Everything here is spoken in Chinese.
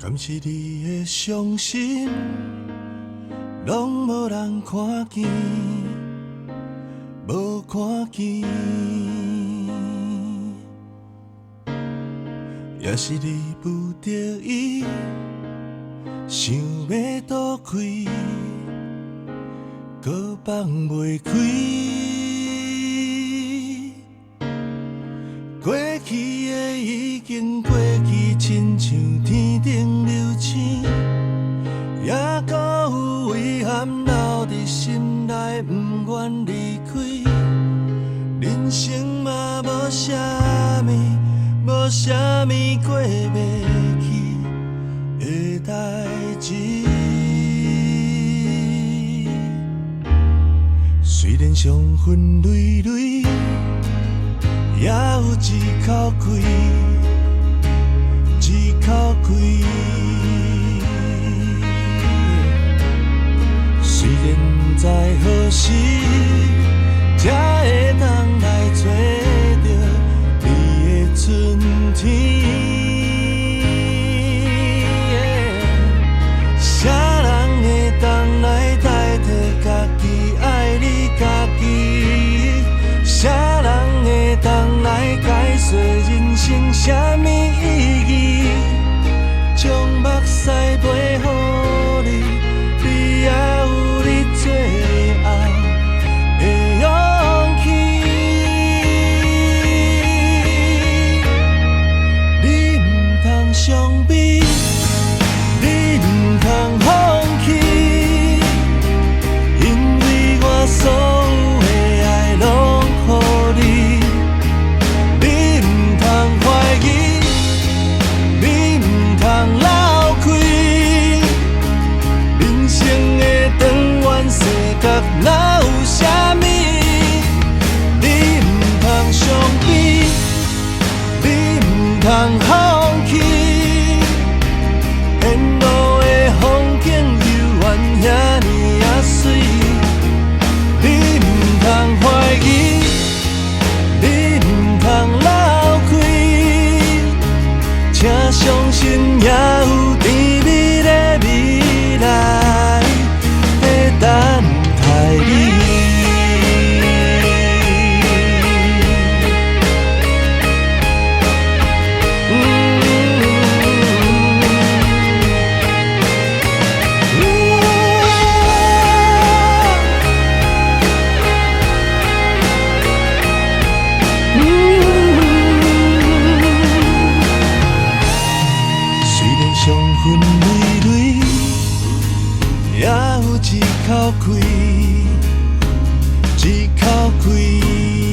敢是你的伤心，拢无人看见，无看见，也是你不得已，想要躲开，搁放袂开。过去的已经过去，亲像天顶流星，也搁有遗憾留伫心内，不愿离开。人生嘛无啥物，无啥物过袂去的代志。虽然伤痕累累，也有一口气，一口气。虽然不知何时才会当来找到你的春天。啥人会当来代替家己爱你家己？啥人会当来解说人生啥物意义？将目屎陪予你，你也有你最后的勇气。你不通伤悲，你不通放弃，因为我所有的爱拢予你。你不通怀疑，你不通流开。人生的长远世界哪有啥物？你不通伤悲，你不通放弃。沿路的风景犹原遐尼啊水，你不通怀疑，你不通流开，请相信也有甜蜜的未来在等待你。虽然伤痕累累，也有一口气，一口气。